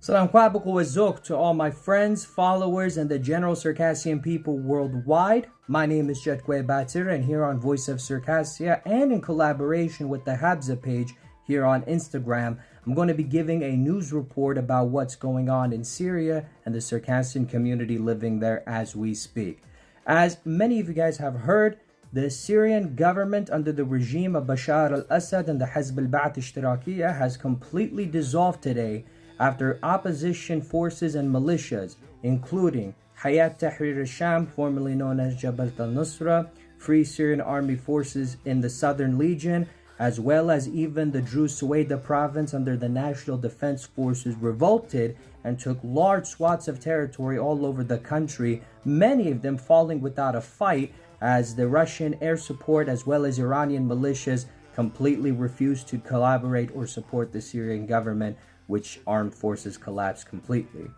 Salam Kwabuku Azok to all my friends, followers, and the general Circassian people worldwide. My name is Jetgwe Batir, and here on Voice of Circassia and in collaboration with the Habza page here on Instagram, I'm going to be giving a news report about what's going on in Syria and the Circassian community living there as we speak. As many of you guys have heard, the Syrian government under the regime of Bashar al-Assad and the Hizb al-Ba'ath Ishtirakiyya has completely dissolved today after opposition forces and militias, including Hayat Tahrir al-Sham, formerly known as Jabhat al-Nusra, Free Syrian Army Forces in the Southern Legion, as well as even the Druze Suwaida province under the National Defense Forces revolted and took large swaths of territory all over the country, many of them falling without a fight as the Russian air support as well as Iranian militias completely refused to collaborate or support the Syrian government, which armed forces collapsed completely.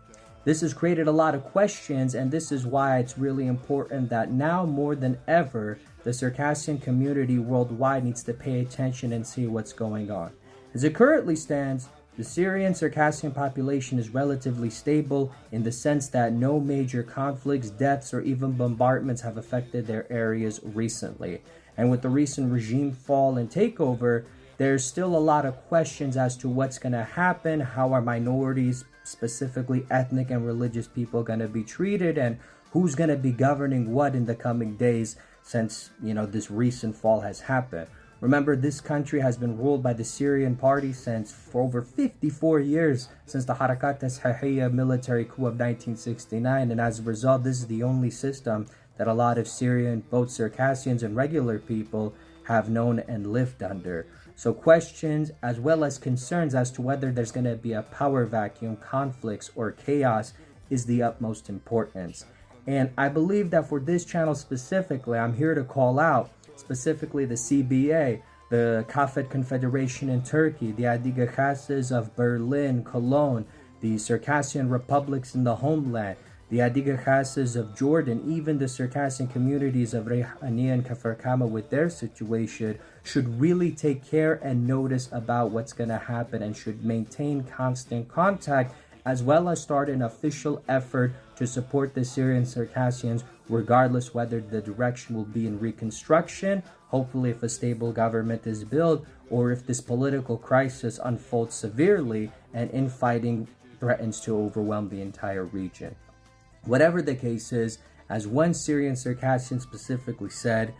This has created a lot of questions, and this is why it's really important that now more than ever, the Circassian community worldwide needs to pay attention and see what's going on. As it currently stands, the Syrian Circassian population is relatively stable in the sense that no major conflicts, deaths, or even bombardments have affected their areas recently. And with the recent regime fall and takeover, there's still a lot of questions as to what's going to happen, how are minorities, specifically ethnic and religious people, going to be treated, and who's going to be governing what in the coming days since, this recent fall has happened. Remember, this country has been ruled by the Syrian party for over 54 years, since the Harakat al-Sahiyya military coup of 1969, and as a result, this is the only system that a lot of Syrian, both Circassians and regular people, have known and lived under. So questions as well as concerns as to whether there's going to be a power vacuum, conflicts, or chaos is the utmost importance. And I believe that for this channel specifically, I'm here to call out specifically the CBA, the Kafet Confederation in Turkey, the Adiga Khasas of Berlin, Cologne, the Circassian republics in the homeland, the Adiga Khasas of Jordan, even the Circassian communities of Reyhaniya and Kafar Kama with their situation should really take care and notice about what's going to happen and should maintain constant contact as well as start an official effort to support the Syrian Circassians regardless whether the direction will be in reconstruction, hopefully if a stable government is built, or if this political crisis unfolds severely and infighting threatens to overwhelm the entire region. Whatever the case is, as one Syrian Circassian specifically said,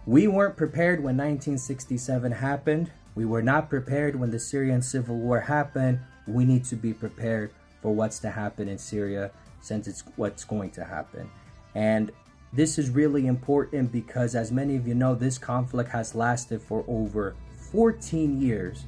we weren't prepared when 1967 happened. We were not prepared when the Syrian civil war happened. We need to be prepared for what's to happen in Syria since it's what's going to happen. And this is really important because, as many of you know, this conflict has lasted for over 14 years.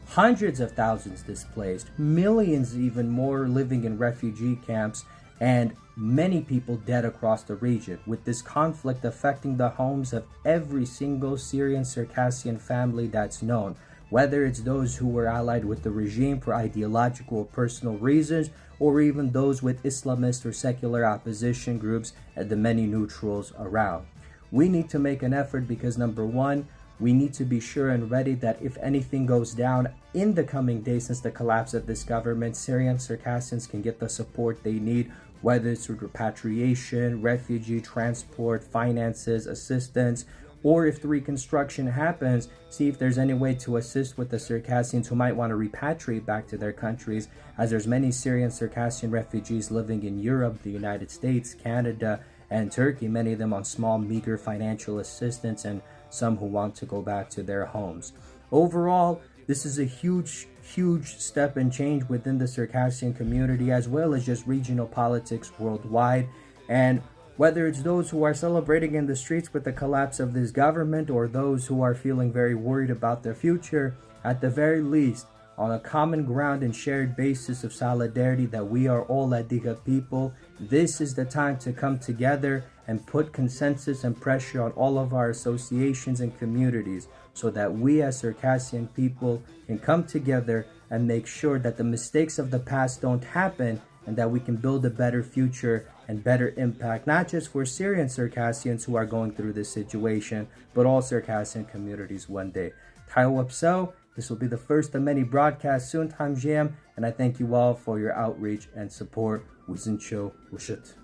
Hundreds of thousands displaced, millions even more living in refugee camps, and many people dead across the region, with this conflict affecting the homes of every single Syrian Circassian family that's known, whether it's those who were allied with the regime for ideological or personal reasons, or even those with Islamist or secular opposition groups and the many neutrals around. We need to make an effort because, number one, we need to be sure and ready that if anything goes down in the coming days since the collapse of this government, Syrian Circassians can get the support they need, whether it's through repatriation, refugee transport, finances, assistance, or if the reconstruction happens, see if there's any way to assist with the Circassians who might want to repatriate back to their countries, as there's many Syrian Circassian refugees living in Europe, the United States, Canada, and Turkey, many of them on small, meager financial assistance, and some who want to go back to their homes. Overall, this is a huge step and change within the Circassian community as well as just regional politics worldwide. And whether it's those who are celebrating in the streets with the collapse of this government or those who are feeling very worried about their future, at the very least, on a common ground and shared basis of solidarity that we are all Adiga people, this is the time to come together and put consensus and pressure on all of our associations and communities so that we as Circassian people can come together and make sure that the mistakes of the past don't happen and that we can build a better future and better impact, not just for Syrian Circassians who are going through this situation, but all Circassian communities one day. Tayo Wapso, This will be the first of many broadcasts soon time jam, and I thank you all for your outreach and support. Wizincho Wishit.